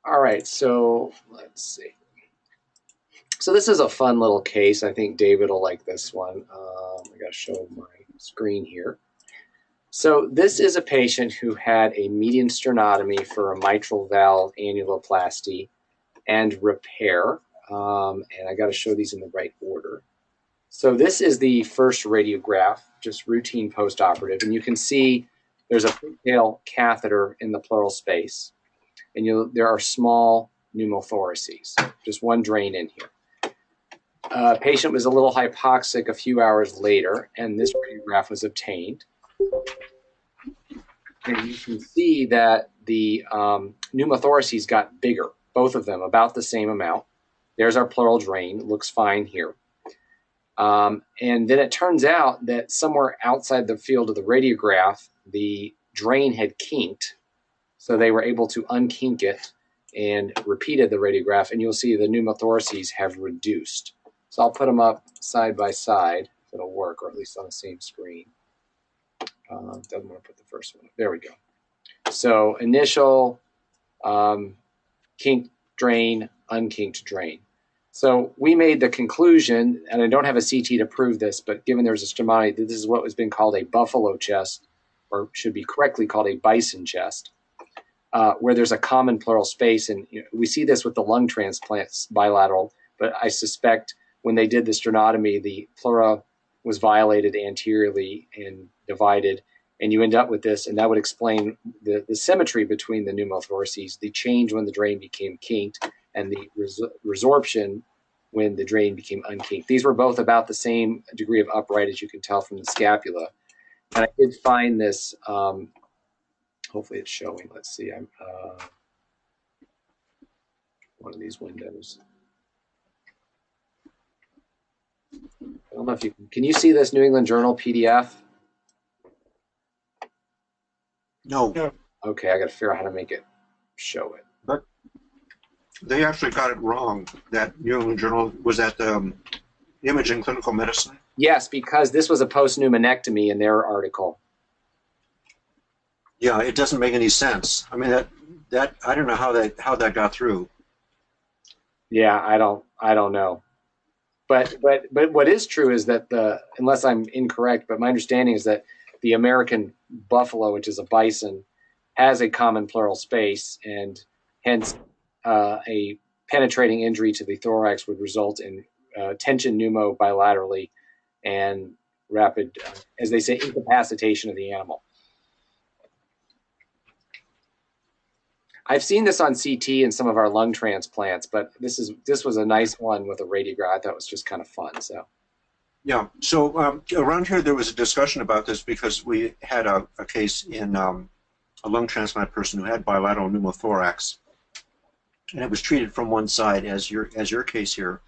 All right, so let's see. So this is a fun little case. I think David will like this one. I got to show my screen here. So this is a patient who had a median sternotomy for a mitral valve annuloplasty and repair. And I got to show these in the right order. So this is the first radiograph, just routine postoperative. And you can see there's a pigtail catheter in the pleural space. And there are small pneumothoraces, just one drain in here. Patient was a little hypoxic a few hours later, and this radiograph was obtained. And you can see that the pneumothoraces got bigger, both of them, about the same amount. There's our pleural drain, looks fine here. And then it turns out that somewhere outside the field of the radiograph, the drain had kinked, so they were able to unkink it and repeated the radiograph, and you'll see the pneumothoraces have reduced. So I'll put them up side by side, if it'll work, or at least on the same screen. Doesn't want to put the first one up. There we go. So initial kinked drain, unkinked drain. So we made the conclusion, and I don't have a CT to prove this, but given there's a sternotomy, this is what has been called a buffalo chest, or should be correctly called a bison chest, where there's a common pleural space. And we see this with the lung transplants bilateral, but I suspect when they did the sternotomy, the pleura was violated anteriorly and divided, and you end up with this, and that would explain the symmetry between the pneumothoraces, the change when the drain became kinked, and the resorption when the drain became unkinked. These were both about the same degree of upright, as you can tell from the scapula. And I did find this, hopefully it's showing, let's see, I'm one of these windows. I don't know if you can you see this New England Journal PDF? No. Okay, I got to figure out how to make it show it. But they actually got it wrong. That New England Journal was at Imaging Clinical Medicine. Yes, because this was a post-pneumonectomy in their article. Yeah, it doesn't make any sense. I mean, that I don't know how that got through. Yeah, I don't know. But what is true is that unless I'm incorrect, but my understanding is that the American buffalo, which is a bison, has a common pleural space, and hence a penetrating injury to the thorax would result in tension pneumo bilaterally and rapid, as they say, incapacitation of the animal. I've seen this on CT in some of our lung transplants, but this was a nice one with a radiograph. I thought it was just kind of fun. So, yeah. So around here there was a discussion about this because we had a case in a lung transplant person who had bilateral pneumothorax, and it was treated from one side as your case here.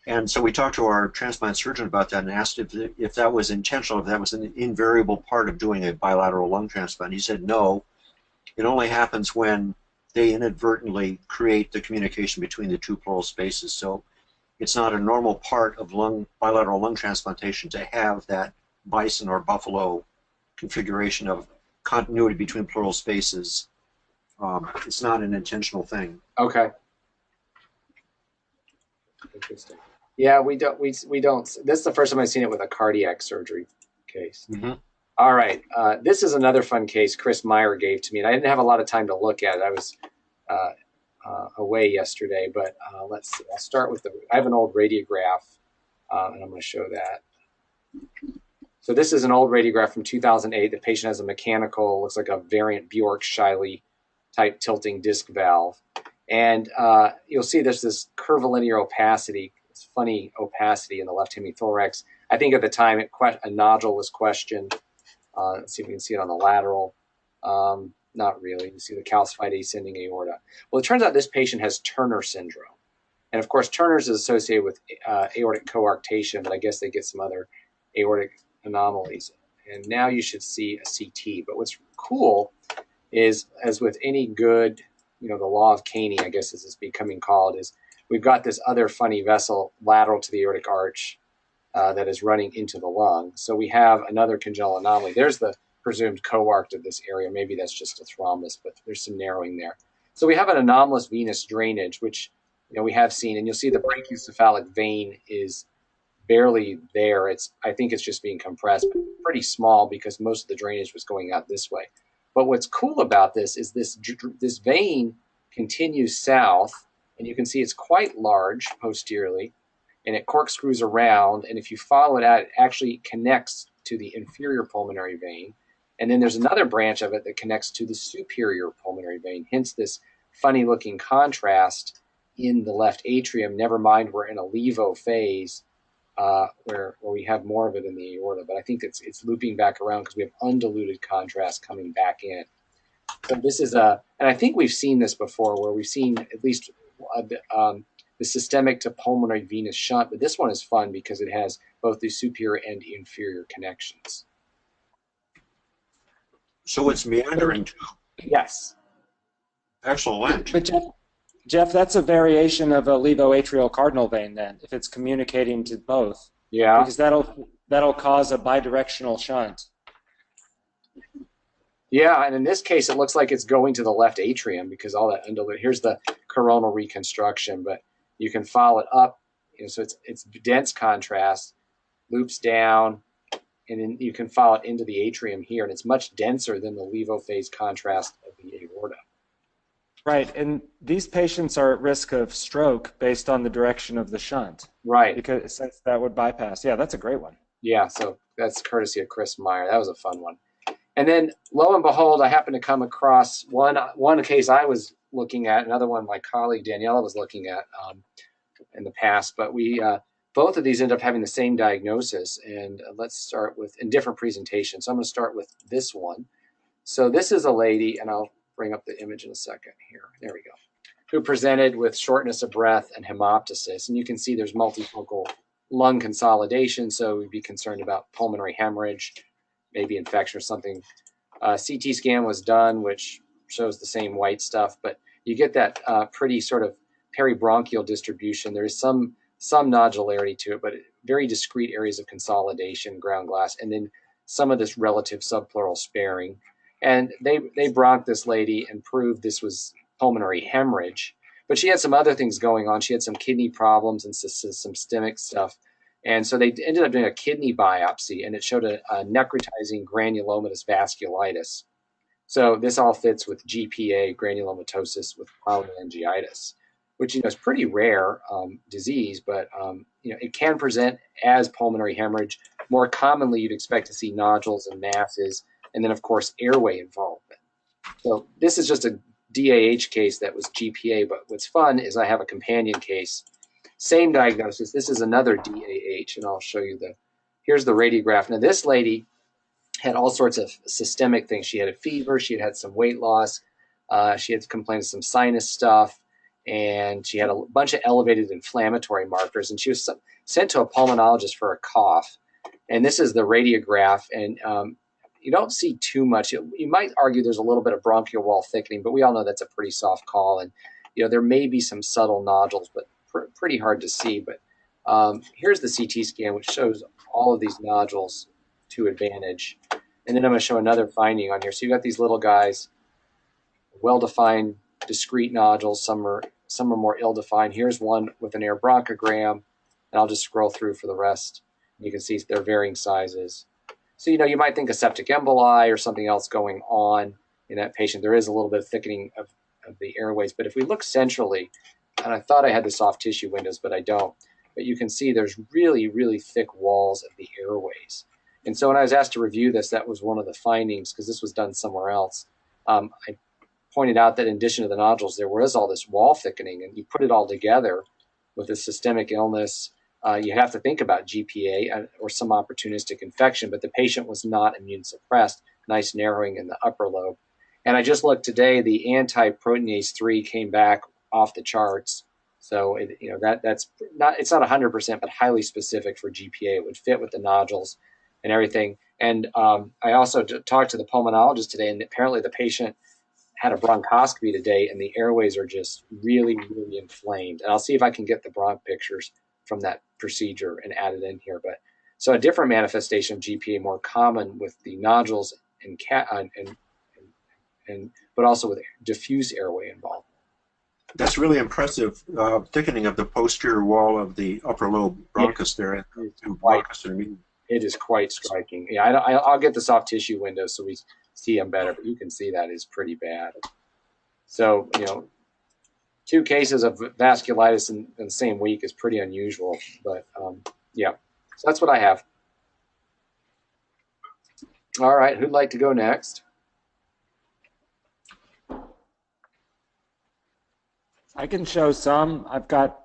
And so we talked to our transplant surgeon about that and asked if that was intentional, if that was an invariable part of doing a bilateral lung transplant. He said no. It only happens when they inadvertently create the communication between the two pleural spaces. So it's not a normal part of bilateral lung transplantation to have that bison or buffalo configuration of continuity between pleural spaces. It's not an intentional thing. Okay. Interesting. Yeah, we don't. This is the first time I've seen it with a cardiac surgery case. Mm-hmm. All right. This is another fun case Chris Meyer gave to me, and I didn't have a lot of time to look at it. I was away yesterday, but let's see. I'll start with I have an old radiograph, and I'm going to show that. So this is an old radiograph from 2008. The patient has a mechanical, looks like a variant Bjork-Shiley type tilting disc valve. And you'll see there's this curvilinear opacity, this funny opacity in the left hemithorax. I think at the time a nodule was questioned. Let's see if we can see it on the lateral. Not really. You see the calcified ascending aorta. Well, it turns out this patient has Turner syndrome. And of course, Turner's is associated with aortic coarctation, but I guess they get some other aortic anomalies. And now you should see a CT. But what's cool is, as with any good, the law of Caney, I guess as it's becoming called, is we've got this other funny vessel lateral to the aortic arch that is running into the lung. So we have another congenital anomaly. There's the presumed coarct of this area. Maybe that's just a thrombus, but there's some narrowing there. So we have an anomalous venous drainage, which we have seen, and you'll see the brachiocephalic vein is barely there. I think it's just being compressed, but pretty small because most of the drainage was going out this way. But what's cool about this is this vein continues south, and you can see it's quite large posteriorly, and it corkscrews around, and if you follow it out, it actually connects to the inferior pulmonary vein. And then there's another branch of it that connects to the superior pulmonary vein, hence this funny looking contrast in the left atrium. Never mind, we're in a levo phase where we have more of it in the aorta, but I think it's looping back around because we have undiluted contrast coming back in. So this is and I think we've seen this before, where we've seen at least the systemic to pulmonary venous shunt, but this one is fun because it has both the superior and inferior connections. So it's meandering too. Yes. Excellent. But Jeff, that's a variation of a levoatrial cardinal vein then, if it's communicating to both. Yeah. Because that'll cause a bidirectional shunt. Yeah, and in this case, it looks like it's going to the left atrium because all that undiluted. Here's the coronal reconstruction, but you can follow it up. So it's dense contrast, loops down, and then you can follow it into the atrium here, and it's much denser than the levo phase contrast of the aorta. Right, and these patients are at risk of stroke based on the direction of the shunt. Right. Because since that would bypass. Yeah, that's a great one. Yeah, so that's courtesy of Chris Meyer. That was a fun one. And then, lo and behold, I happened to come across one case I was looking at, another one my colleague Daniela was looking at in the past. But we both of these end up having the same diagnosis. And let's start with in different presentations. So I'm going to start with this one. So this is a lady, and I'll bring up the image in a second here. There we go. Who presented with shortness of breath and hemoptysis. And you can see there's multifocal lung consolidation, so we'd be concerned about pulmonary hemorrhage, maybe infection or something. CT scan was done, which shows the same white stuff, but you get that pretty sort of peribronchial distribution. There's some nodularity to it, but very discrete areas of consolidation, ground glass, and then some of this relative subpleural sparing. And they bronched this lady and proved this was pulmonary hemorrhage, but she had some other things going on. She had some kidney problems and some systemic stuff. And so they ended up doing a kidney biopsy, and it showed a necrotizing granulomatous vasculitis. So this all fits with GPA, granulomatosis with polyangiitis, which is pretty rare disease, but it can present as pulmonary hemorrhage. More commonly, you'd expect to see nodules and masses, and then of course airway involvement. So this is just a DAH case that was GPA, but what's fun is I have a companion case. Same diagnosis. This is another DAH, and I'll show you here's the radiograph. Now, this lady had all sorts of systemic things. She had a fever. She had some weight loss. She had complained of some sinus stuff, and she had a bunch of elevated inflammatory markers, and she was sent to a pulmonologist for a cough. And this is the radiograph, and you don't see too much. You might argue there's a little bit of bronchial wall thickening, but we all know that's a pretty soft call, and there may be some subtle nodules, but pretty hard to see. But here's the CT scan, which shows all of these nodules to advantage. And then I'm going to show another finding on here. So you've got these little guys, well-defined, discrete nodules. Some are more ill-defined. Here's one with an air bronchogram, and I'll just scroll through for the rest. You can see they're varying sizes. So you might think a septic emboli or something else going on in that patient. There is a little bit of thickening of the airways, but if we look centrally, and I thought I had the soft tissue windows, but I don't. But you can see there's really, really thick walls of the airways. And so when I was asked to review this, that was one of the findings, because this was done somewhere else. I pointed out that in addition to the nodules, there was all this wall thickening, and you put it all together with a systemic illness. You have to think about GPA or some opportunistic infection, but the patient was not immune suppressed. Nice narrowing in the upper lobe. And I just looked today, the anti-proteinase 3 came back off the charts. So it's not 100%, but highly specific for GPA. It would fit with the nodules and everything. And I also talked to the pulmonologist today, and apparently the patient had a bronchoscopy today, and the airways are just really, really inflamed. And I'll see if I can get the bronch pictures from that procedure and add it in here. But so a different manifestation of GPA, more common with the nodules but also with diffuse airway involvement. That's really impressive. Thickening of the posterior wall of the upper lobe bronchus there, It's and quite, bronchus and median. it is quite striking. Yeah, I'll get the soft tissue window so we see them better, but you can see that is pretty bad. So, you know, 2 cases of vasculitis in the same week is pretty unusual, but yeah, so that's what I have. All right, who'd like to go next? I can show some. I've got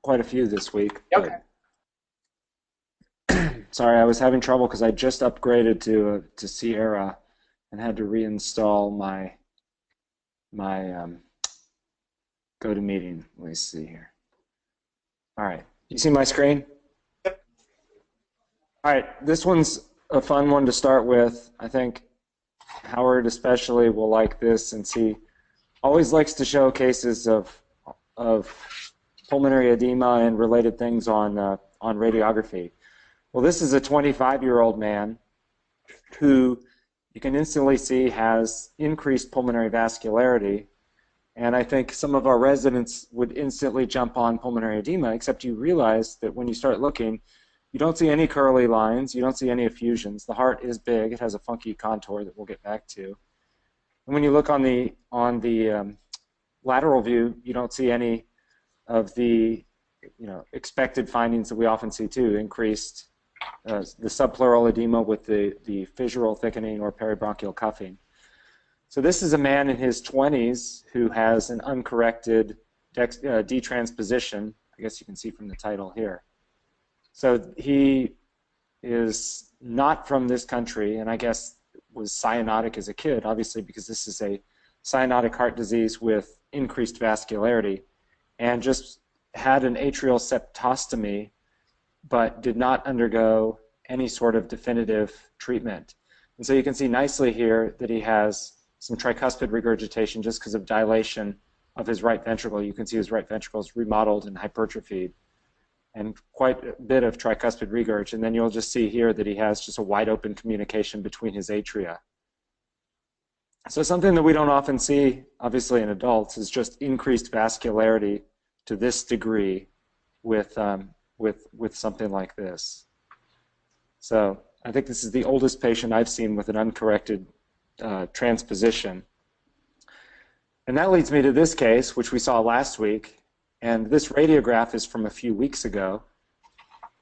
quite a few this week. Okay. Sorry, I was having trouble because I just upgraded to Sierra and had to reinstall my GoToMeeting. Let me see here. All right, you see my screen? Yep. All right, this one's a fun one to start with. I think Howard especially will like this, and always likes to show cases of pulmonary edema and related things on radiography. Well, this is a 25-year-old man who you can instantly see has increased pulmonary vascularity. And I think some of our residents would instantly jump on pulmonary edema, except you realize that when you start looking, you don't see any curly lines, you don't see any effusions. The heart is big, it has a funky contour that we'll get back to. And when you look on the lateral view, you don't see any of the expected findings that we often see too, increased the subpleural edema with the fissural thickening or peribronchial cuffing. So this is a man in his 20s who has an uncorrected detransposition. I guess you can see from the title here. So he is not from this country, and I guess was cyanotic as a kid, obviously, because this is a cyanotic heart disease with increased vascularity, and just had an atrial septostomy, but did not undergo any sort of definitive treatment. And so you can see nicely here that he has some tricuspid regurgitation just because of dilation of his right ventricle. You can see his right ventricle is remodeled and hypertrophied, and quite a bit of tricuspid regurg. And then you'll just see here that he has just a wide open communication between his atria. So something that we don't often see, obviously in adults, is just increased vascularity to this degree with something like this. So I think this is the oldest patient I've seen with an uncorrected transposition. And that leads me to this case, which we saw last week. And this radiograph is from a few weeks ago.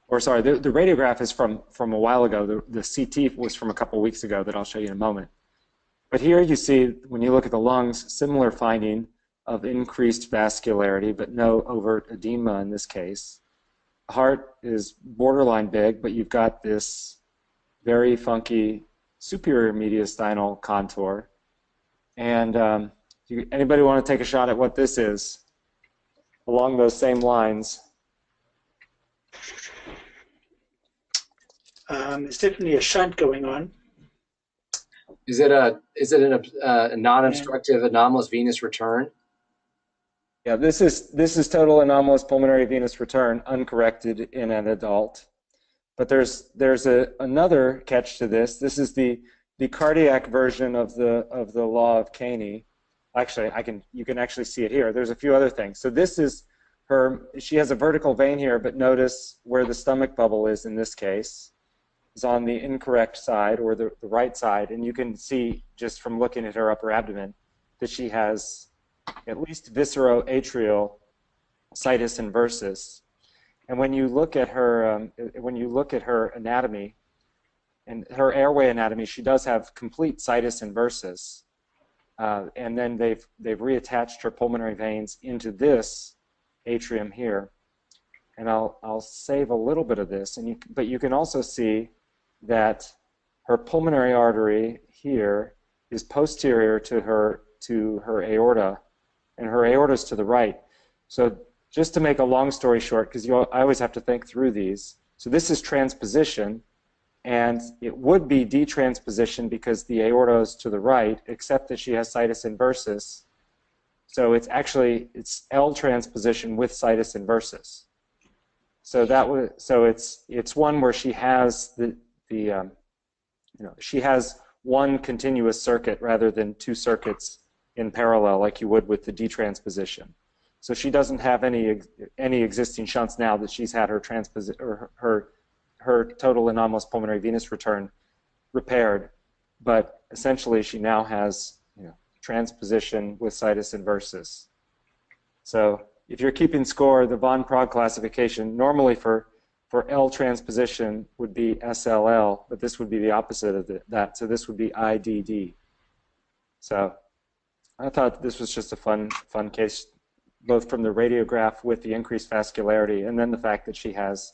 Or sorry, the radiograph is from a while ago. The CT was from a couple weeks ago that I'll show you in a moment. But here you see, when you look at the lungs, similar finding of increased vascularity, but no overt edema in this case. The heart is borderline big, but you've got this very funky superior mediastinal contour. And anybody want to take a shot at what this is along those same lines? There's definitely a shunt going on. Is it a non-obstructive anomalous venous return? Yeah, this is total anomalous pulmonary venous return, uncorrected in an adult. But there's another catch to this. This is the cardiac version of the law of Caney. Actually, you can actually see it here. There's a few other things. So this is she has a vertical vein here, but notice where the stomach bubble is in this case is on the incorrect side, or the right side, and you can see just from looking at her upper abdomen that she has at least visceroatrial situs inversus. And when you look at her anatomy and her airway anatomy, she does have complete situs inversus. And then they've reattached her pulmonary veins into this atrium here. And I'll save a little bit of this, but you can also see that her pulmonary artery here is posterior to her aorta, and her aorta is to the right. So just to make a long story short, because I always have to think through these. So this is transposition, and it would be detransposition because the aorta is to the right, except that she has situs inversus. So it's L transposition with situs inversus. So it's one where she has she has one continuous circuit rather than two circuits in parallel like you would with the detransposition. So she doesn't have any existing shunts now that she's had her total anomalous pulmonary venous return repaired, but essentially she now has transposition with situs inversus. So if you're keeping score, the von Prague classification normally for L transposition would be SLL, but this would be the opposite of that. So this would be IDD. So I thought this was just a fun case, both from the radiograph with the increased vascularity and then the fact that she has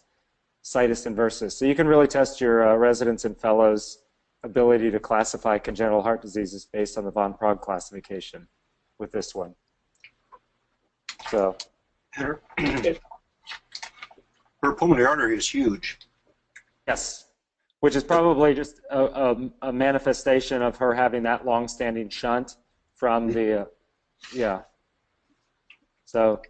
situs inversus. So you can really test your residents and fellows' ability to classify congenital heart diseases based on the von Prague classification with this one. So Her pulmonary artery is huge. yes, which is probably just a manifestation of her having that long-standing shunt from the, yeah. So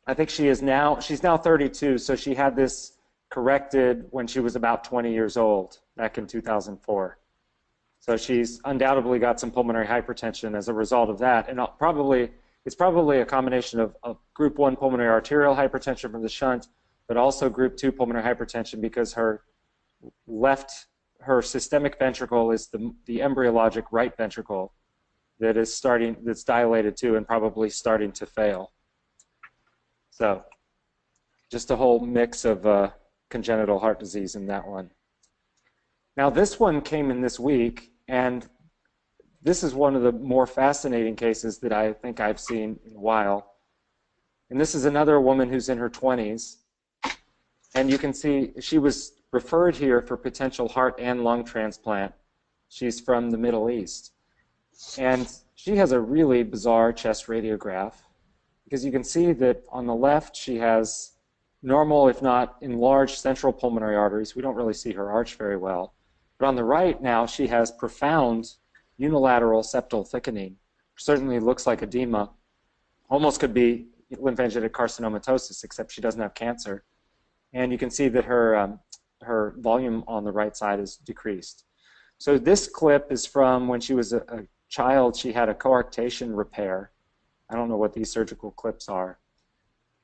I think she's now 32, so she had this corrected when she was about 20 years old, back in 2004. So she's undoubtedly got some pulmonary hypertension as a result of that, and it's probably a combination of group 1 pulmonary arterial hypertension from the shunt, but also group 2 pulmonary hypertension because her systemic ventricle is the embryologic right ventricle that's dilated too and probably starting to fail. So just a whole mix of congenital heart disease in that one. Now this one came in this week, and this is one of the more fascinating cases that I think I've seen in a while. And this is another woman who's in her 20s. And you can see she was referred here for potential heart and lung transplant. She's from the Middle East. And she has a really bizarre chest radiograph, because you can see that on the left she has normal, if not enlarged, central pulmonary arteries. We don't really see her arch very well. But on the right now she has profound unilateral septal thickening. Certainly looks like edema. Almost could be lymphangitic carcinomatosis, except she doesn't have cancer. And you can see that her volume on the right side is decreased. So this clip is from when she was a child. She had a coarctation repair. I don't know what these surgical clips are.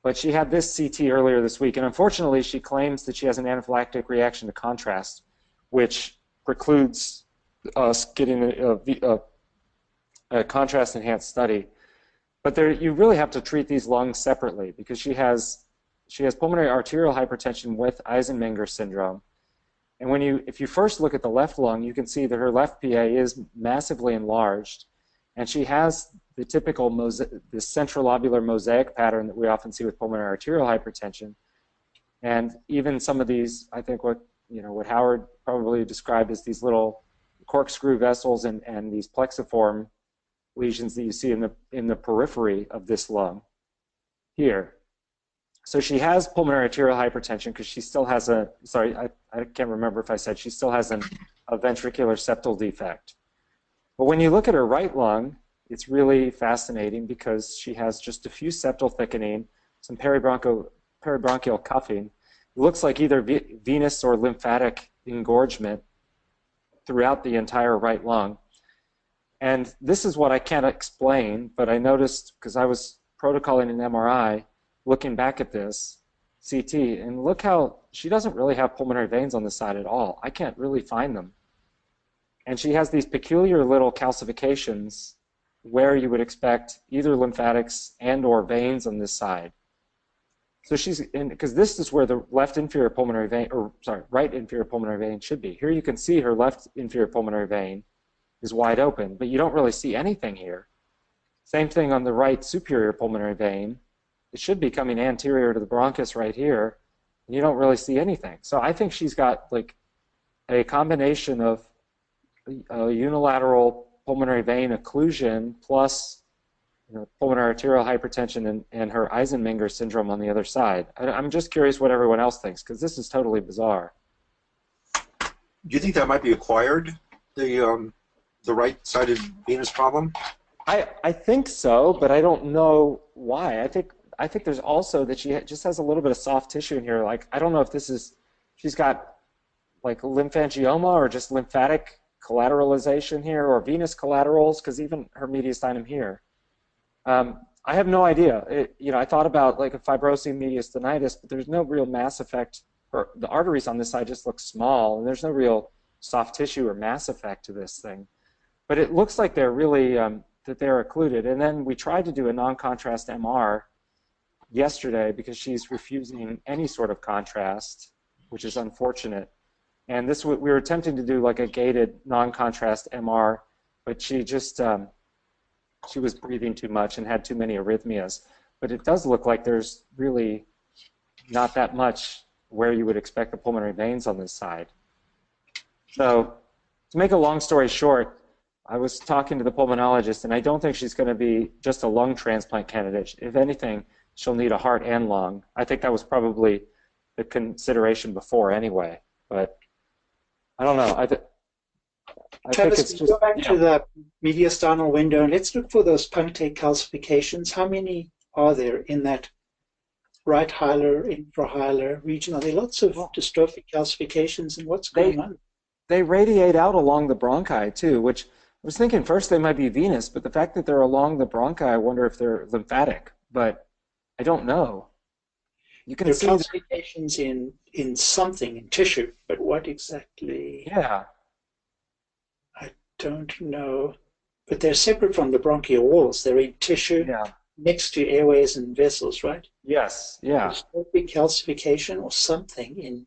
But she had this CT earlier this week, and unfortunately she claims that she has an anaphylactic reaction to contrast, which precludes us getting a contrast-enhanced study. But you really have to treat these lungs separately, because she has pulmonary arterial hypertension with Eisenmenger syndrome. And if you first look at the left lung, you can see that her left PA is massively enlarged, and she has the typical this centrilobular mosaic pattern that we often see with pulmonary arterial hypertension. And even some of these, I think what Howard probably described as these little corkscrew vessels and these plexiform lesions that you see in the periphery of this lung here. So she has pulmonary arterial hypertension because she still has I can't remember if I said she still has a ventricular septal defect. But when you look at her right lung, it's really fascinating because she has just diffuse septal thickening, some peribronchial cuffing. It looks like either venous or lymphatic engorgement throughout the entire right lung. And this is what I can't explain, but I noticed because I was protocoling an MRI, looking back at this CT, and look how she doesn't really have pulmonary veins on this side at all. I can't really find them. And she has these peculiar little calcifications where you would expect either lymphatics and or veins on this side. So because this is where the left inferior pulmonary vein, right inferior pulmonary vein should be. Here you can see her left inferior pulmonary vein is wide open, but you don't really see anything here. Same thing on the right superior pulmonary vein. It should be coming anterior to the bronchus right here, and you don't really see anything. So I think she's got like a combination of unilateral pulmonary vein occlusion plus pulmonary arterial hypertension and her Eisenmenger syndrome on the other side. I'm just curious what everyone else thinks, because this is totally bizarre. Do you think that might be acquired, the right-sided venous problem? I think so, but I don't know why. I think there's also that she just has a little bit of soft tissue in here. Like, I don't know if she's got like lymphangioma or just lymphatic collateralization here or venous collaterals, because even her mediastinum here. I have no idea. I thought about like a fibrosing mediastinitis, but there's no real mass effect. Or the arteries on this side just look small, and there's no real soft tissue or mass effect to this thing. But it looks like they're really that they're occluded. And then we tried to do a non-contrast MR yesterday because she's refusing any sort of contrast, which is unfortunate. And this we were attempting to do like a gated non-contrast MR, but she just she was breathing too much and had too many arrhythmias. But it does look like there's really not that much where you would expect the pulmonary veins on this side. So to make a long story short, I was talking to the pulmonologist, and I don't think she's going to be just a lung transplant candidate. If anything, she'll need a heart and lung. I think that was probably the consideration before anyway, but I don't know. I think it's just, go back to the mediastinal window and let's look for those punctate calcifications. How many are there in that right hilar, infrahilar region? Are there lots of dystrophic calcifications, and what's going on? They radiate out along the bronchi too, which I was thinking first they might be venous, but the fact that they're along the bronchi, I wonder if they're lymphatic, but I don't know. You can see calcifications in something, in tissue, but what exactly? Yeah. I don't know. But they're separate from the bronchial walls. They're in tissue next to airways and vessels, right? Yes, yeah. Dystrophic calcification or something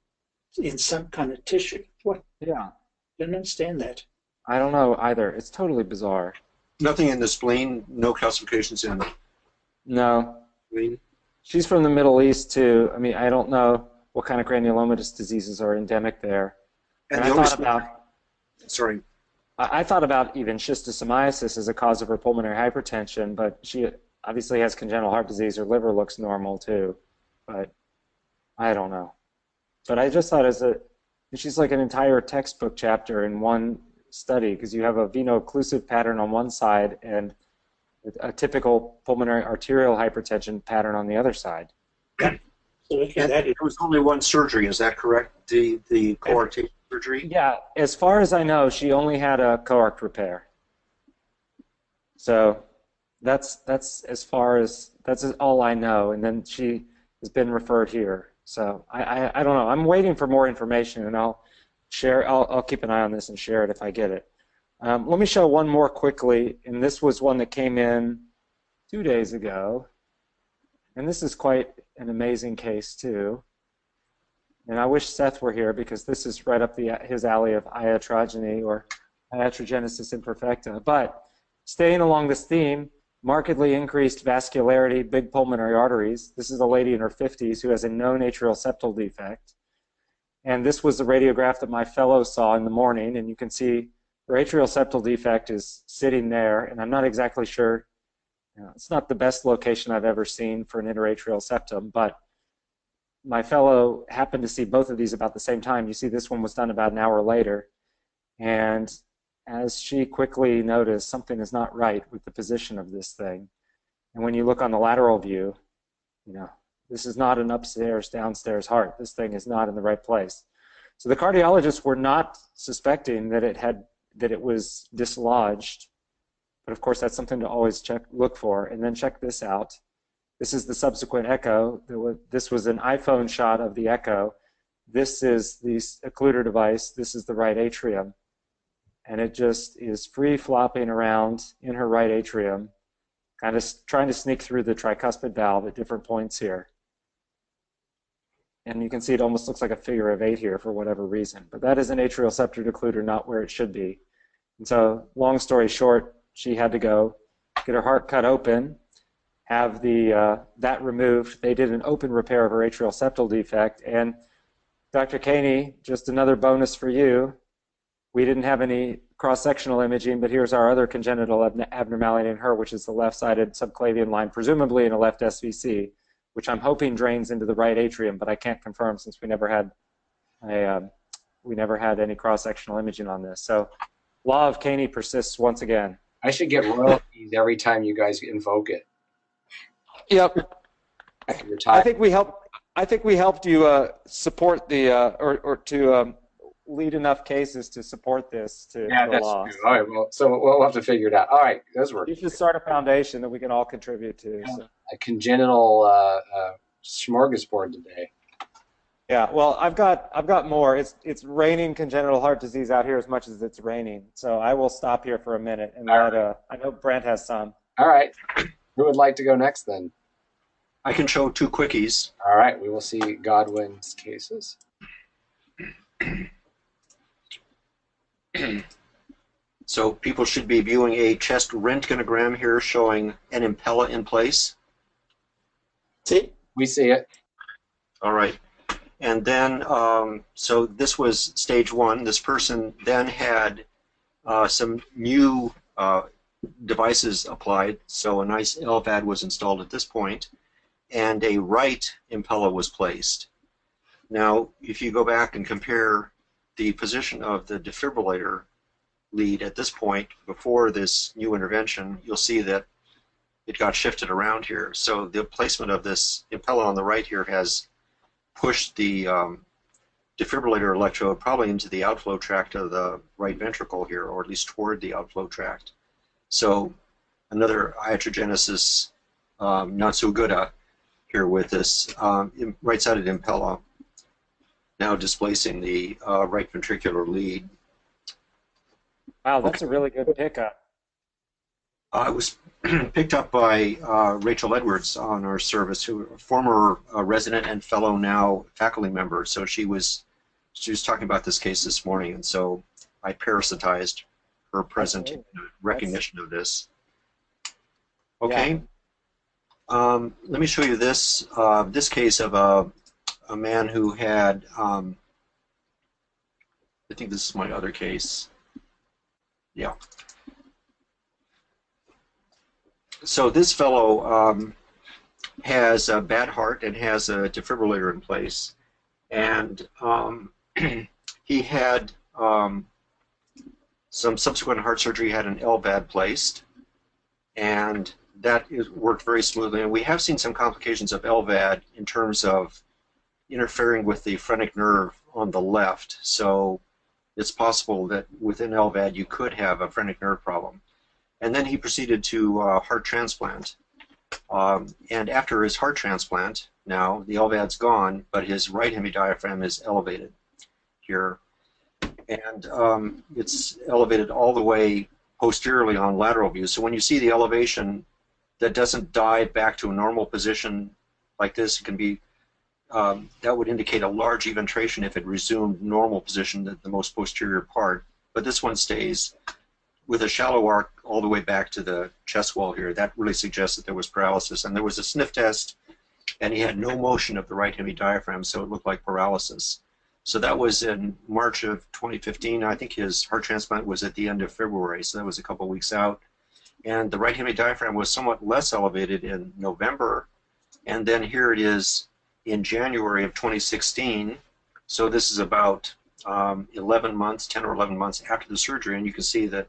in some kind of tissue. What? Yeah. I don't understand that. I don't know either. It's totally bizarre. Nothing in the spleen, no calcifications in the No. spleen? She's from the Middle East too. I mean, I don't know what kind of granulomatous diseases are endemic there. And I thought about, sorry. I thought about even schistosomiasis as a cause of her pulmonary hypertension, but she obviously has congenital heart disease. Her liver looks normal too, but I don't know. But I just thought she's like an entire textbook chapter in one study, because you have a veno-occlusive pattern on one side and a typical pulmonary arterial hypertension pattern on the other side. So It was only one surgery, is that correct? The coarctation surgery? Yeah, as far as I know, she only had a coarct repair. So that's all I know, and then she has been referred here. So I don't know. I'm waiting for more information, and I'll keep an eye on this and share it if I get it. Let me show one more quickly, and this was one that came in 2 days ago, and this is quite an amazing case too. And I wish Seth were here, because this is right up his alley of iatrogeny or iatrogenesis imperfecta. But staying along this theme, markedly increased vascularity, big pulmonary arteries. This is a lady in her 50s who has a known atrial septal defect. And this was the radiograph that my fellow saw in the morning, and you can see her atrial septal defect is sitting there, and I'm not exactly sure. It's not the best location I've ever seen for an interatrial septum, but my fellow happened to see both of these about the same time. You see this one was done about an hour later, and as she quickly noticed, something is not right with the position of this thing. And when you look on the lateral view, this is not an upstairs, downstairs heart. This thing is not in the right place. So the cardiologists were not suspecting that it was dislodged, but of course that's something to always look for. And then check this out. This is the subsequent echo. This was an iPhone shot of the echo. This is the occluder device. This is the right atrium. And it just is free flopping around in her right atrium, kind of trying to sneak through the tricuspid valve at different points here. And you can see it almost looks like a figure of 8 here for whatever reason. But that is an atrial septal occluder, not where it should be. And so, long story short, she had to go get her heart cut open, have that removed. They did an open repair of her atrial septal defect. And Dr. Caney, just another bonus for you. We didn't have any cross-sectional imaging, but here's our other congenital abnormality in her, which is the left-sided subclavian line, presumably in a left SVC, which I'm hoping drains into the right atrium, but I can't confirm since we never had any cross-sectional imaging on this. So, law of Caney persists once again. I should get royalties every time you guys invoke it. Yep. I think we helped you support the or to lead enough cases to support this to Yeah, the that's law. true. All right, well, so we'll have to figure it out. All right, those were You should start a foundation that we can all contribute to. So. a congenital smorgasbord today. Yeah, well, I've got more. It's raining congenital heart disease out here as much as it's raining. So I will stop here for a minute and let I know Brent has some. All right, who would like to go next then? I can show two quickies. All right, we will see Godwin's cases. So people should be viewing a chest röntgenogram here showing an impella in place. See? We see it. All right. And then, so this was stage one. This person then had some new devices applied. So a nice LVAD was installed at this point, and a right impella was placed. Now, if you go back and compare the position of the defibrillator lead at this point before this new intervention, you'll see that it got shifted around here. So the placement of this impella on the right here has pushed the defibrillator electrode probably into the outflow tract of the right ventricle here, or at least toward the outflow tract. So another iatrogenesis not so good here with this right-sided impella now displacing the right ventricular lead. Wow, that's a really good pickup. It was picked up by Rachel Edwards on our service, who a former resident and fellow now faculty member. So she was talking about this case this morning, and so I parasitized her present recognition of this. Okay. Yeah. Let me show you this this case of a man who had I think this is my other case. Yeah. So this fellow has a bad heart and has a defibrillator in place, and he had some subsequent heart surgery, had an LVAD placed, and that worked very smoothly. And we have seen some complications of LVAD in terms of interfering with the phrenic nerve on the left. So it's possible that within LVAD you could have a phrenic nerve problem. And then he proceeded to heart transplant. And after his heart transplant, now the LVAD's gone, but his right hemidiaphragm is elevated here. And it's elevated all the way posteriorly on lateral view. So when you see the elevation that doesn't dive back to a normal position like this, it can be, that would indicate a large eventration if it resumed normal position, the most posterior part. But this one stays with a shallow arc all the way back to the chest wall here. That really suggests that there was paralysis. And there was a sniff test, and he had no motion of the right hemidiaphragm, so it looked like paralysis. So that was in March of 2015. I think his heart transplant was at the end of February, so that was a couple of weeks out. And the right hemidiaphragm was somewhat less elevated in November. And then here it is in January of 2016. So this is about 11 months, 10 or 11 months after the surgery, and you can see that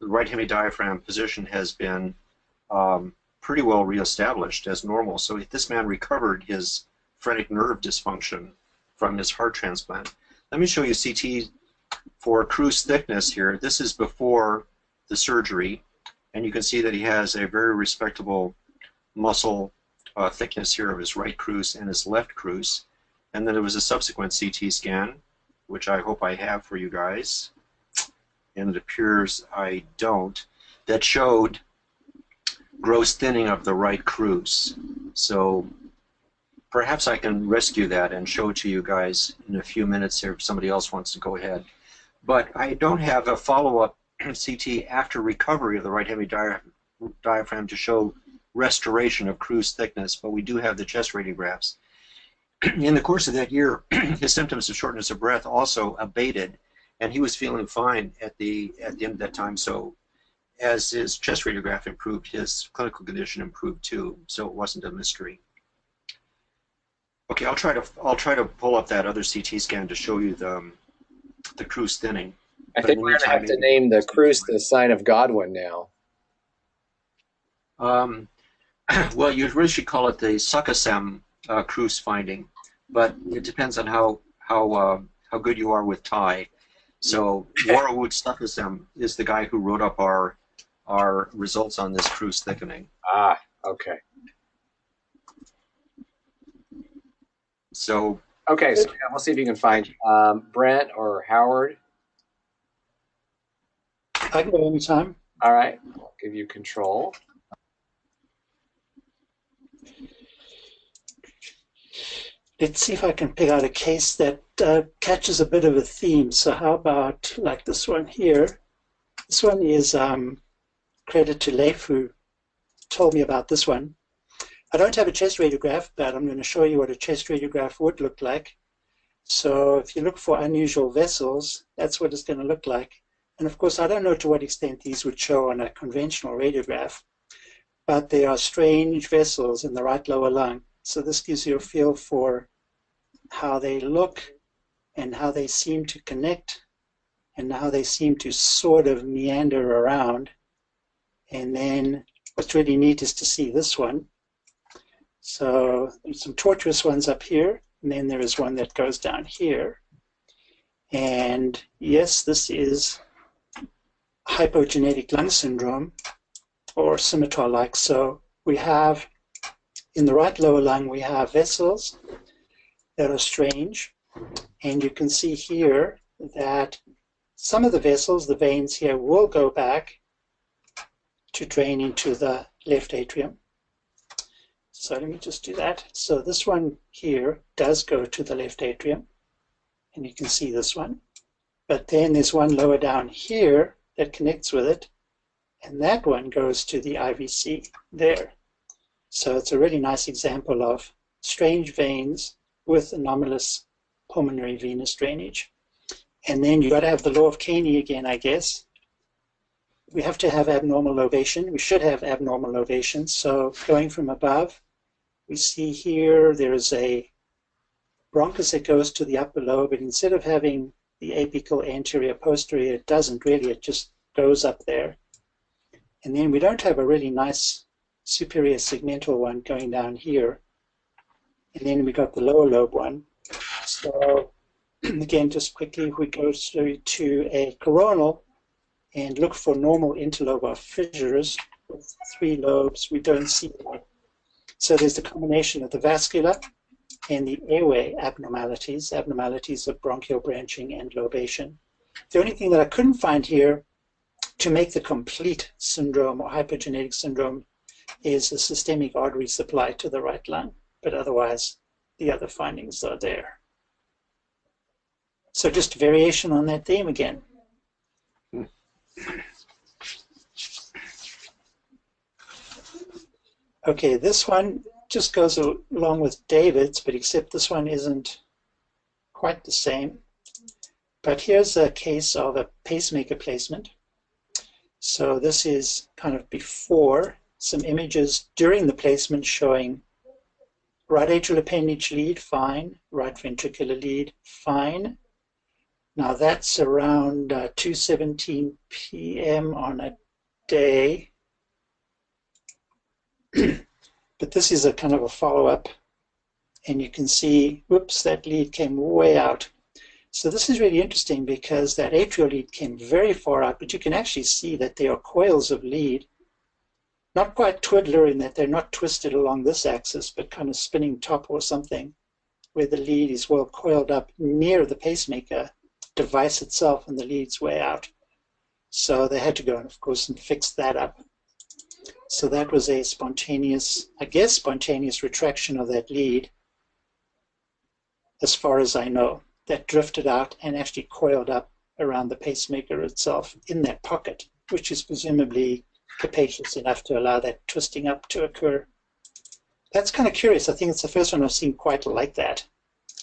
the right hemidiaphragm position has been pretty well reestablished as normal. So this man recovered his phrenic nerve dysfunction from his heart transplant. Let me show you CT for cruise thickness here. This is before the surgery, and you can see that he has a very respectable muscle thickness here of his right cruise and his left cruise. And then there was a subsequent CT scan, which I hope I have for you guys, and it appears I don't, that showed gross thinning of the right cruise. So perhaps I can rescue that and show it to you guys in a few minutes here if somebody else wants to go ahead. But I don't have a follow-up CT after recovery of the right hemidiaphragm to show restoration of cruise thickness, but we do have the chest radiographs. In the course of that year, his symptoms of shortness of breath also abated, and he was feeling fine at the end of that time. So as his chest radiograph improved, his clinical condition improved too. So it wasn't a mystery. Okay, I'll try to pull up that other CT scan to show you the cruise thinning. I think we're gonna have to name the cruise the sign of Godwin now. Well, you really should call it the Succasem cruise finding, but it depends on how how good you are with Thai. So Warwood Stuffism is the guy who wrote up our results on this cruise thickening. Ah, okay. So Okay, so yeah, we'll see if you can find Brent or Howard. I can go anytime. All right, I'll give you control. Let's see if I can pick out a case that catches a bit of a theme. So how about like this one here? This one is credit to Leif, who told me about this one. I don't have a chest radiograph, but I'm going to show you what a chest radiograph would look like. So if you look for unusual vessels, that's what it's going to look like. And of course, I don't know to what extent these would show on a conventional radiograph, but they are strange vessels in the right lower lung. So this gives you a feel for how they look and how they seem to connect and how they seem to sort of meander around. And then what's really neat is to see this one. So there's some tortuous ones up here, and then there is one that goes down here. And yes, this is hypokinetic lung syndrome, or scimitar-like. So we have, in the right lower lung, we have vessels that are strange. And you can see here that some of the vessels, the veins here, will go back to drain into the left atrium. So let me just do that. So this one here does go to the left atrium, and you can see this one. But then there's one lower down here that connects with it, and that one goes to the IVC there. So it's a really nice example of strange veins with anomalous pulmonary venous drainage. And then you've got to have the law of Caney again, I guess. We have to have abnormal lobation. We should have abnormal lobation. So going from above, we see here there is a bronchus that goes to the upper lobe, but instead of having the apical anterior posterior, it doesn't really, it just goes up there. And then we don't have a really nice superior segmental one going down here. And then we got the lower lobe one. So again, just quickly, if we go to a coronal and look for normal interlobar fissures with 3 lobes, we don't see that. So there's the combination of the vascular and the airway abnormalities of bronchial branching and lobation. The only thing that I couldn't find here to make the complete syndrome or hypogenetic syndrome is a systemic artery supply to the right lung, but otherwise the other findings are there. So just a variation on that theme again. Okay, this one just goes along with David's, but except this one isn't quite the same. But here's a case of a pacemaker placement. So this is kind of before, some images during the placement showing right atrial appendage lead, fine. Right ventricular lead, fine. Now that's around 2:17 p.m. on a day. But this is a kind of a follow-up, and you can see, whoops, that lead came way out. So this is really interesting because that atrial lead came very far out, but you can actually see that there are coils of lead, not quite twiddler in that they're not twisted along this axis, but kind of spinning top or something, where the lead is well coiled up near the pacemaker device itself, and the lead's way out. So they had to go, of course, and fix that up. So that was a spontaneous, I guess, spontaneous retraction of that lead, as far as I know, that drifted out and actually coiled up around the pacemaker itself in that pocket, which is presumably capacious enough to allow that twisting up to occur. That's kind of curious. I think it's the first one I've seen quite like that,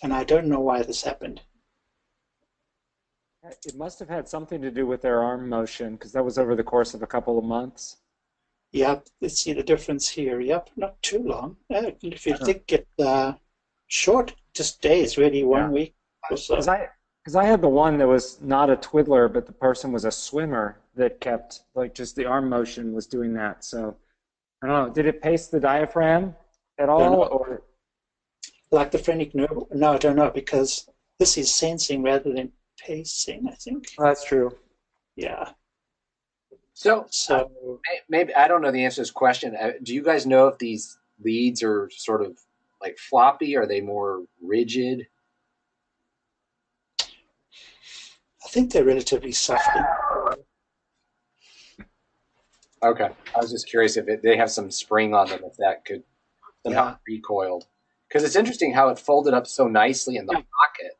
and I don't know why this happened. It must have had something to do with their arm motion, because that was over the course of a couple of months. Yep, let's see the difference here. Yep, not too long. If you think it short, just days, really, 1 week or so. Because I had the one that was not a twiddler, but the person was a swimmer that kept, like, just the arm motion was doing that. So, I don't know, did it pace the diaphragm at all? Or like the phrenic nerve? No, I don't know, because this is sensing rather than pacing, I think. Well, that's true. Yeah. So So maybe I don't know the answer to this question. Do you guys know if these leads are sort of like floppy? Are they more rigid? I think they're relatively soft. Okay, I was just curious if they have some spring on them, if that could somehow recoiled. Because it's interesting how it folded up so nicely in the pocket.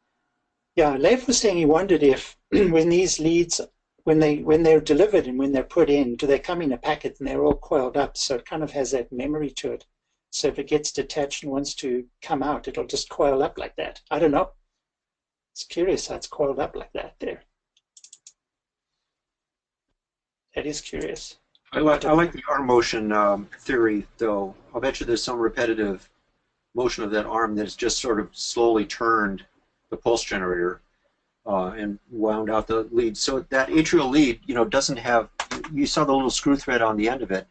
Yeah, Leif was saying he wondered if when these leads, when they're delivered and when they're put in, do they come in a packet and they're all coiled up? So it kind of has that memory to it. So if it gets detached and wants to come out, it'll just coil up like that. I don't know. It's curious how it's coiled up like that there. That is curious. I like the arm motion theory, though. I'll bet you there's some repetitive motion of that arm that's just sort of slowly turned the pulse generator and wound out the lead. So that atrial lead, doesn't have. You saw the little screw thread on the end of it.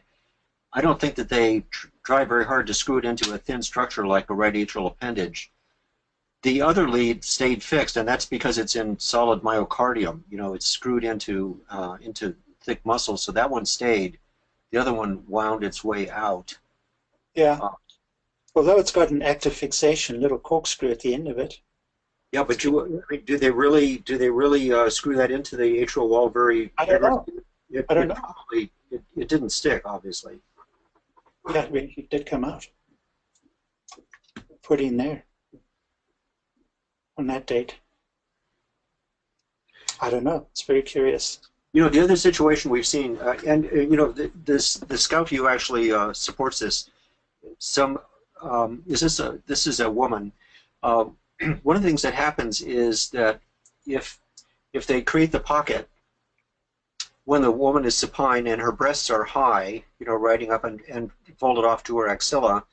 I don't think that they try very hard to screw it into a thin structure like a right atrial appendage. The other lead stayed fixed, and that's because it's in solid myocardium. It's screwed into thick muscle, so that one stayed. The other one wound its way out. Yeah. Although it's got an active fixation, little corkscrew at the end of it. Yeah, but do they really screw that into the atrial wall very? I don't know. I don't know. Probably, it didn't stick, obviously. Yeah, it did come out. Put in there on that date. I don't know. It's very curious. The other situation we've seen, the Scout view actually supports this. This is a woman. One of the things that happens is that if they create the pocket when the woman is supine and her breasts are high, riding up and folded off to her axilla,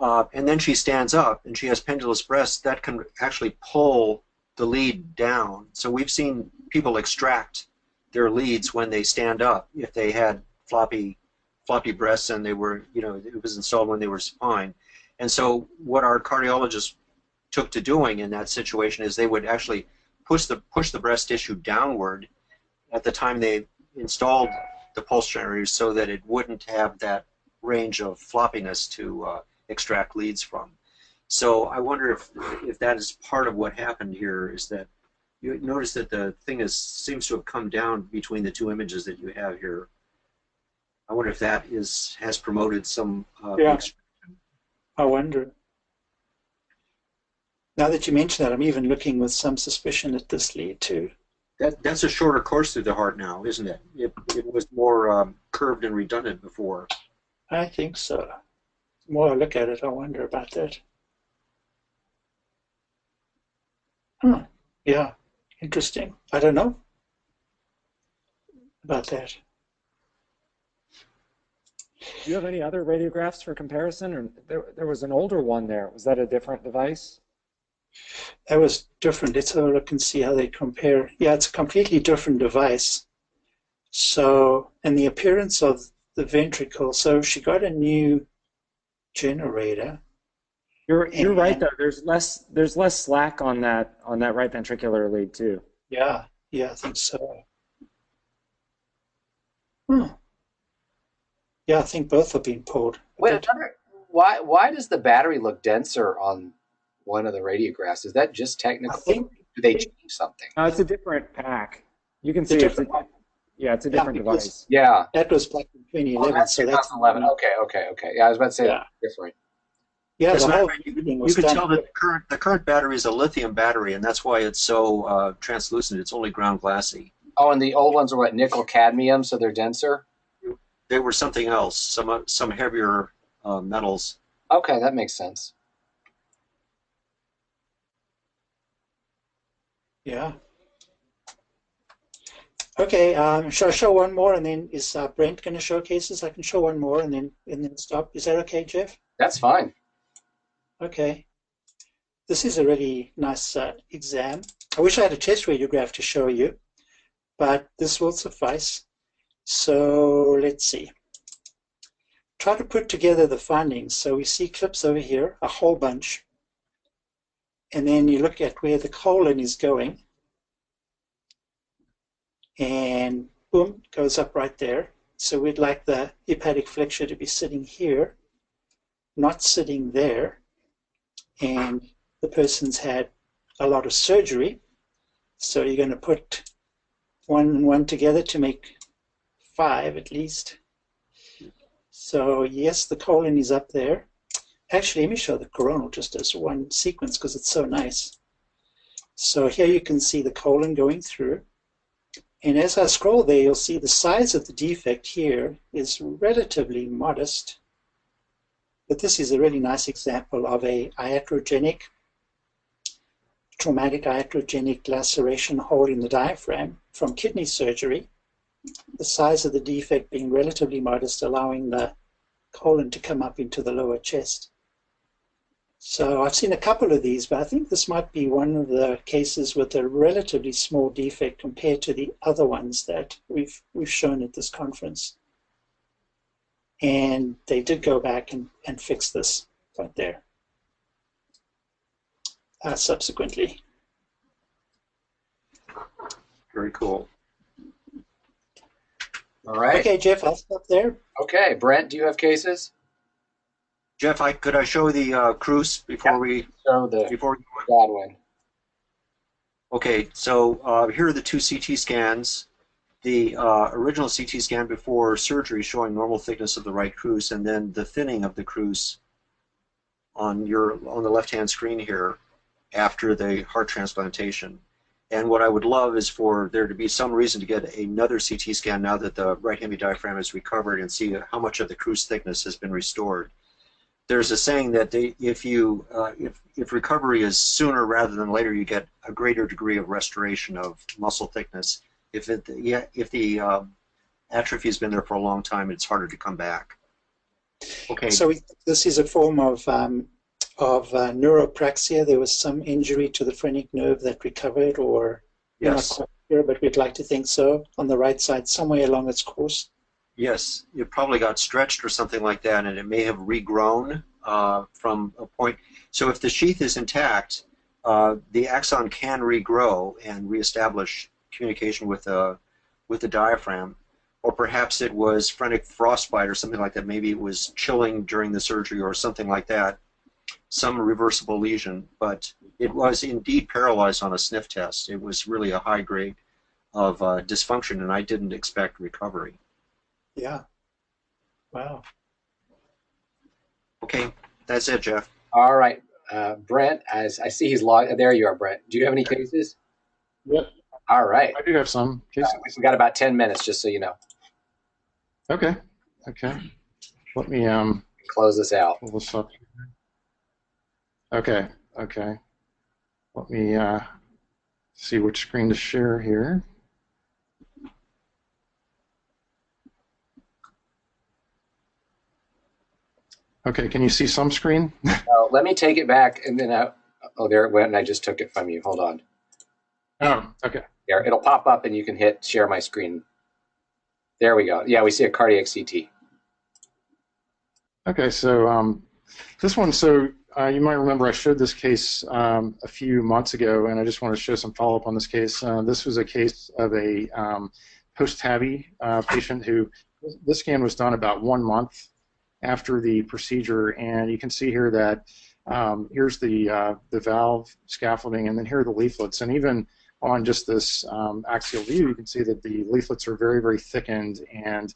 and then she stands up and she has pendulous breasts, that can actually pull the lead down. So we've seen people extract their leads when they stand up if they had floppy breasts and they were, it was installed when they were supine. And so what our cardiologists took to doing in that situation is they would actually push the breast tissue downward at the time they installed the pulse generators so that it wouldn't have that range of floppiness to extract leads from. So I wonder if that is part of what happened here, is that you notice that the thing seems to have come down between the two images that you have here. I wonder if that has promoted some I wonder. Now that you mention that, I'm even looking with some suspicion at this lead too. That's a shorter course through the heart now, isn't it? It was more curved and redundant before. I think so. The more I look at it, I wonder about that. Huh. Yeah. Interesting. I don't know about that. Do you have any other radiographs for comparison? Or there was an older one there. Was that a different device? That was different. Let's have a look and see how they compare. Yeah, it's a completely different device. So, and the appearance of the ventricle. So she got a new generator. You're right though. There's less slack on that right ventricular lead too. Yeah, I think so. Yeah, I think both have been pulled. Wait, why does the battery look denser on one of the radiographs? Is that just technical? I think, do they change something? No, it's a different pack. You can see it's a different device. Yeah. That was back in 2011. Oh, that's 2011. Okay. Yeah, I was about to say that's different. Yeah, As a matter of fact, you can tell that the current battery is a lithium battery, and that's why it's so translucent. It's only ground glassy. Oh, and the old ones are what, nickel cadmium, so they're denser? They were something else, some heavier metals. Okay, that makes sense. Yeah. Okay, shall I show one more, and then is Brent going to showcase this? I can show one more and then stop. Is that okay, Jeff? That's fine. Okay. This is a really nice exam. I wish I had a chest radiograph to show you, but this will suffice. So let's see. Try to put together the findings. So we see clips over here, a whole bunch. and then you look at where the colon is going, and boom, goes up right there. So we'd like the hepatic flexure to be sitting here, not sitting there, and the person's had a lot of surgery, so you're going to put one and one together to make 5 at least. So yes, the colon is up there. Actually, let me show the coronal just as one sequence because it's so nice. So here you can see the colon going through. And as I scroll there, you'll see the size of the defect here is relatively modest. But this is a really nice example of a iatrogenic, traumatic iatrogenic laceration hole in the diaphragm from kidney surgery. The size of the defect being relatively modest, allowing the colon to come up into the lower chest. So I've seen a couple of these, but I think this might be one of the cases with a relatively small defect compared to the other ones that we've shown at this conference. And they did go back and fix this right there subsequently. Very cool. All right. Okay, Jeff, I'll stop there. Okay, Brent, do you have cases? Jeff, could I show the cruise before we Show the before? Godwin. Okay, so here are the 2 CT scans. The original CT scan before surgery showing normal thickness of the right crus, and then the thinning of the crus on the left-hand screen here after the heart transplantation. And what I would love is for there to be some reason to get another CT scan now that the right hemidiaphragm is recovered and see how much of the crus thickness has been restored. There's a saying that if recovery is sooner rather than later, you get a greater degree of restoration of muscle thickness. If the atrophy has been there for a long time, it's harder to come back. Okay. So this is a form of neuropraxia. There was some injury to the phrenic nerve that recovered, or we're not quite sure, but we'd like to think so, on the right side, somewhere along its course. Yes, it probably got stretched or something like that, and it may have regrown from a point. So if the sheath is intact, the axon can regrow and reestablish communication with the diaphragm. Or perhaps it was phrenic frostbite or something like that. Maybe it was chilling during the surgery or something like that. Some reversible lesion, but it was indeed paralyzed on a sniff test. It was really a high grade of dysfunction, and I didn't expect recovery. Yeah. Wow. Okay, that's it, Jeff. All right, Brent, as I see he's logged. There you are, Brent. Do you have any cases? Yep. All right. I do have some cases. We've got about 10 minutes, just so you know. Okay. Okay. Let me Close this out. pull this up. Okay. Okay. Let me see which screen to share here. Okay. Can you see some screen? Let me take it back, and then oh, there it went, and I just took it from you. Hold on. Oh. Okay. There, it'll pop up, and you can hit share my screen. There we go. Yeah, we see a cardiac CT. Okay. So this one. So you might remember I showed this case a few months ago, and I just want to show some follow-up on this case. This was a case of a post-TAVI patient who, this scan was done about 1 month after the procedure, and you can see here that here's the valve scaffolding, and then here are the leaflets. And even on just this axial view, you can see that the leaflets are very, very thickened, and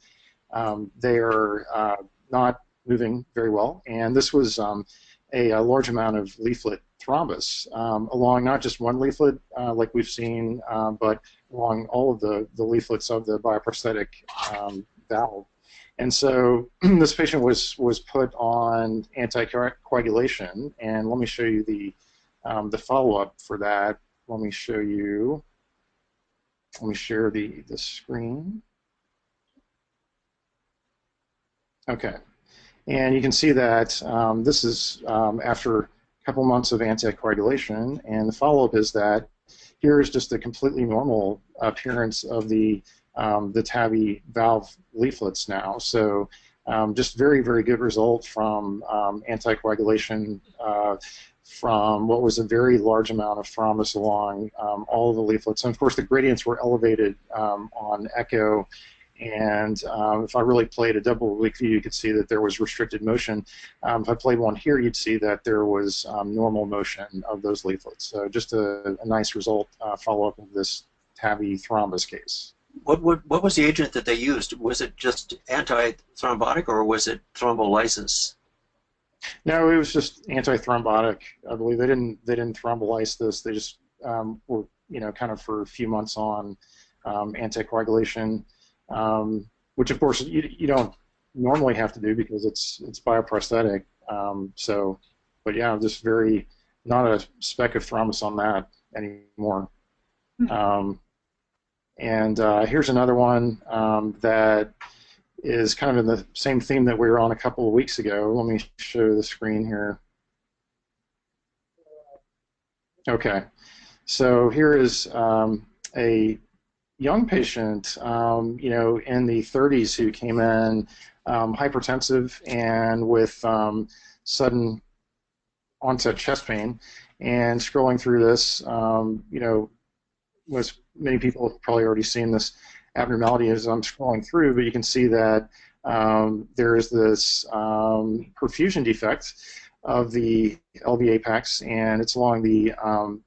they are not moving very well. And this was a large amount of leaflet thrombus along not just one leaflet like we've seen, but along all of the leaflets of the bioprosthetic valve. And so this patient was put on anticoagulation, and let me show you the follow-up for that. Let me share the screen. Okay. And you can see that this is after a couple months of anticoagulation, and the follow-up is that here is just a completely normal appearance of the TAVI valve leaflets now. So just very, very good result from anticoagulation from what was a very large amount of thrombus along all of the leaflets. And of course, the gradients were elevated on echo. And if I really played a double oblique view, you could see that there was restricted motion. If I played one here, you'd see that there was normal motion of those leaflets. So just a nice result follow-up of this TAVI thrombus case. What was the agent that they used? Was it just antithrombotic or was it thrombolysis? No, it was just antithrombotic. I believe they didn't thrombolyse this. They just were, kind of for a few months on anticoagulation, which of course you don't normally have to do because it's bioprosthetic. But yeah, just not a speck of thrombus on that anymore. And here's another one that is kind of in the same theme that we were on a couple of weeks ago. Let me show the screen here. Okay, so here is a young patient, in the 30s who came in hypertensive and with sudden onset chest pain. And scrolling through this, many people have probably already seen this abnormality as I'm scrolling through, but you can see that there is this perfusion defect of the LV apex, and it's along the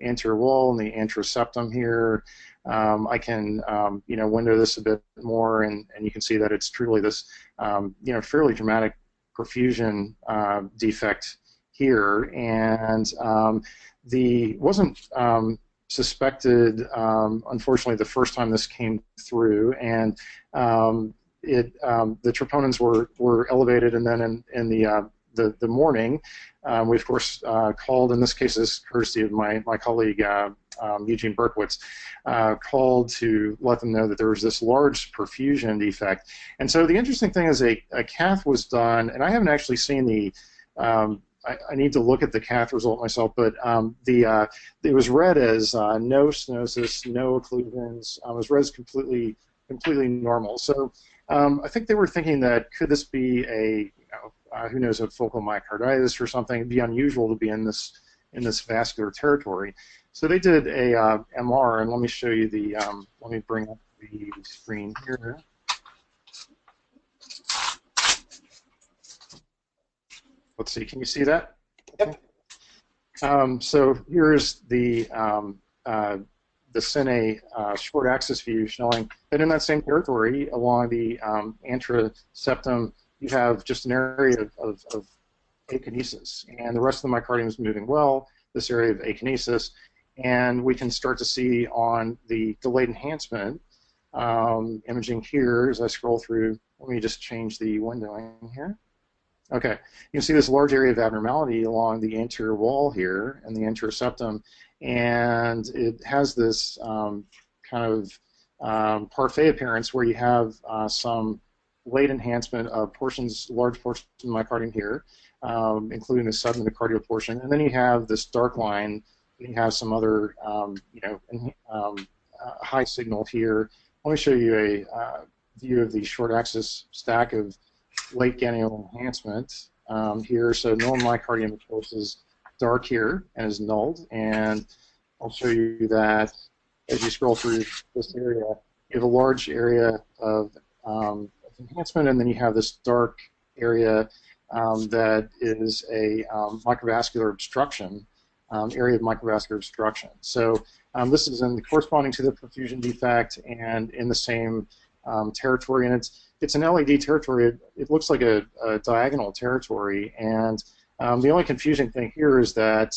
anterior wall and the anterior septum here. I can, window this a bit more, and you can see that it's truly this, fairly dramatic perfusion defect here, and wasn't suspected, unfortunately, the first time this came through, and the troponins were elevated, and then in the morning, we of course called, in this case is courtesy of my colleague Eugene Berkowitz, called to let them know that there was this large perfusion defect. And so the interesting thing is a cath was done, and I haven't actually seen the I need to look at the cath result myself, but it was read as no stenosis, no occlusions. It was read as completely normal. So I think they were thinking that could this be who knows, a focal myocarditis or something? It'd be unusual to be in this vascular territory. So they did a MR, and let me show you the. Let me bring up the screen here. Let's see, can you see that? Yep. So here's the Cine short axis view showing that in that same territory along the anterior septum, you have just an area of akinesis, and the rest of the myocardium is moving well, this area of akinesis, and we can start to see on the delayed enhancement imaging here as I scroll through. Let me just change the windowing here. Okay, you can see this large area of abnormality along the anterior wall here and the anterior septum, and it has this kind of parfait appearance where you have some late enhancement of large portions of the myocardium here, including the subendocardial portion, and then you have this dark line, and you have some other high signal here. Let me show you a view of the short axis stack of late ganglion enhancement here. So normal myocardium, of course, is dark here and is nulled, and I'll show you that as you scroll through this area, you have a large area of enhancement, and then you have this dark area that is a microvascular obstruction, area of microvascular obstruction. So this is corresponding to the perfusion defect and in the same territory, and it's an LAD territory. It looks like a diagonal territory, and the only confusing thing here is that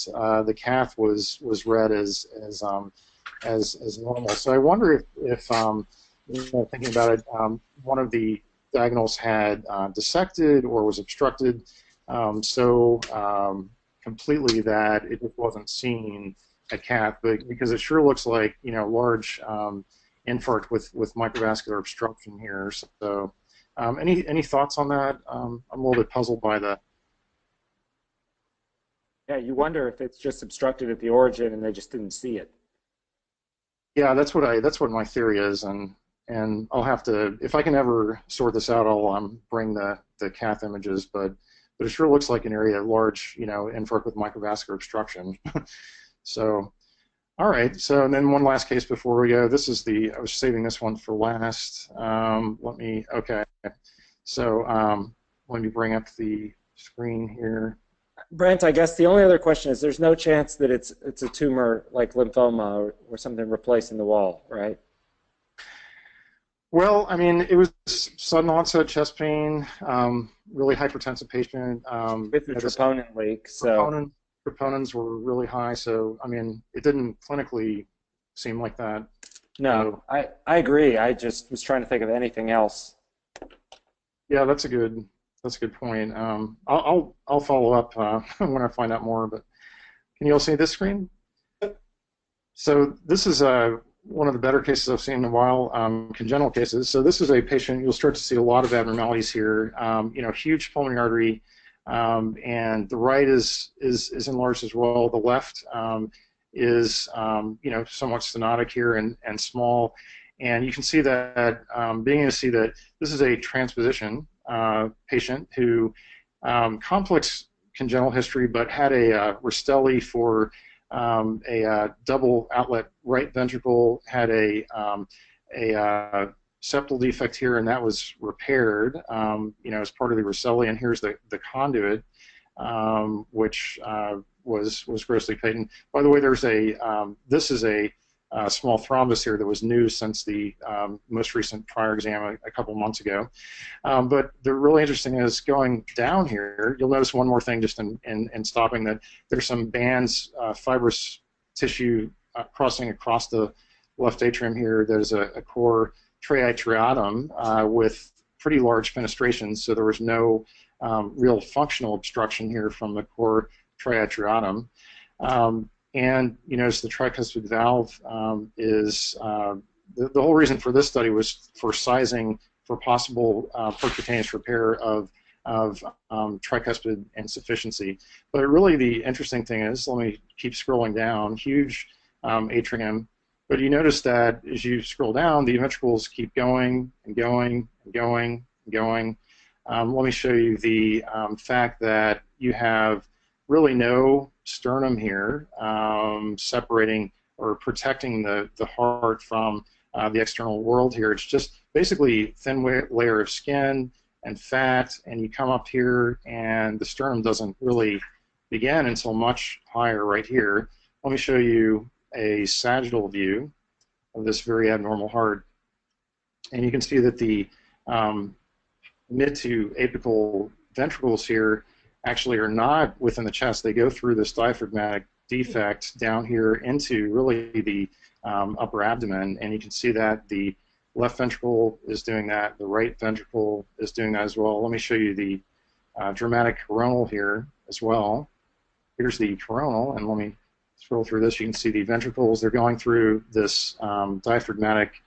the cath was read as normal. So I wonder if thinking about it, one of the diagonals had dissected or was obstructed completely that it just wasn't seen at cath, but because it sure looks like large infarct with microvascular obstruction here. So any thoughts on that? I'm a little bit puzzled by that. Yeah, you wonder if it's just obstructed at the origin and they just didn't see it. Yeah, that's what my theory is, and I'll have to, if I can ever sort this out, I'll bring the the cath images, but it sure looks like an area of large, infarct with microvascular obstruction. So, all right. So, and then one last case before we go. This is I was saving this one for last. Okay. So, let me bring up the screen here. Brent, I guess the only other question is there's no chance that it's a tumor like lymphoma or something replacing the wall, right? Well, I mean, it was sudden onset chest pain, really hypertensive patient. With the troponin leak, so troponins were really high, so I mean, it didn't clinically seem like that. No, I agree. I just was trying to think of anything else. Yeah, that's a good point. I'll follow up when I find out more. But can you all see this screen? So this is one of the better cases I've seen in a while, congenital cases. So this is a patient. You'll start to see a lot of abnormalities here. Huge pulmonary artery, and the right is enlarged as well. The left is somewhat stenotic here and small, and you can see that being able to see that this is a transposition patient who complex congenital history, but had a Rastelli for a double outlet right ventricle, had a septal defect here, and that was repaired, as part of the Rastelli. And here's the conduit, which was grossly patent. By the way, there's this is a small thrombus here that was new since the most recent prior exam a couple months ago. But the really interesting is going down here, you'll notice one more thing just in stopping, that there's some bands, fibrous tissue crossing across the left atrium here. There's a core triatriatum with pretty large fenestrations, so there was no real functional obstruction here from the core triatriatum. And you notice the tricuspid valve is the whole reason for this study was for sizing for possible percutaneous repair of tricuspid insufficiency. But really the interesting thing is, let me keep scrolling down, huge atrium, but you notice that as you scroll down, the ventricles keep going and going and going and going. Let me show you the fact that you have really no sternum here separating or protecting the heart from the external world here. It's just basically thin layer of skin and fat, and you come up here and the sternum doesn't really begin until much higher right here. Let me show you a sagittal view of this very abnormal heart, and you can see that the mid to apical ventricles here actually are not within the chest. They go through this diaphragmatic defect down here into really the upper abdomen, and you can see that the left ventricle is doing that, the right ventricle is doing that as well. Let me show you the dramatic coronal here as well. Here's the coronal, and let me scroll through this. You can see the ventricles, they're going through this diaphragmatic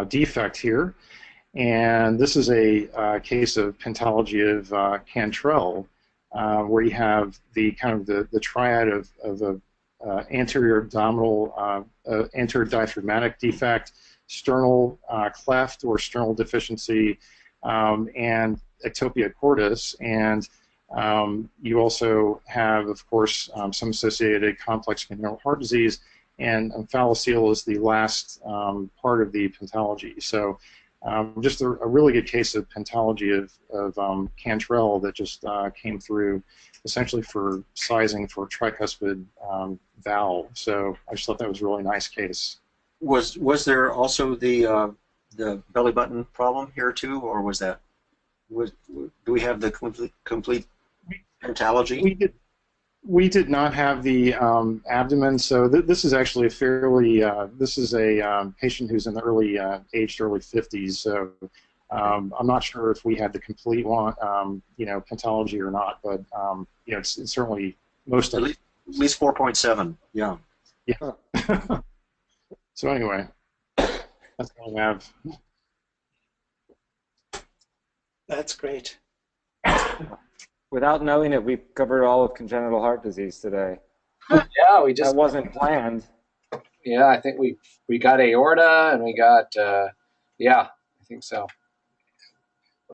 defect here. And this is a case of pentology of Cantrell, where you have the kind of the triad of the anterior abdominal, anterior diaphragmatic defect, sternal cleft or sternal deficiency, and ectopia cordis. And you also have, of course, some associated complex congenital heart disease, and omphalocele is the last part of the pentology. So just a really good case of pentology of Cantrell that just came through essentially for sizing for tricuspid valve. So I just thought that was a really nice case. Was there also the belly button problem here too, or was that do we have the complete pentology? We did not have the abdomen, so this is actually a fairly, this is a patient who's in the aged early 50s, so I'm not sure if we had the complete one, pentology or not, but it's certainly most of it. At least 4.7, yeah. Yeah. So anyway, that's what I have. That's great. Without knowing it, we've covered all of congenital heart disease today. Yeah, we just That wasn't planned. Yeah, I think we got aorta and we got yeah, I think so.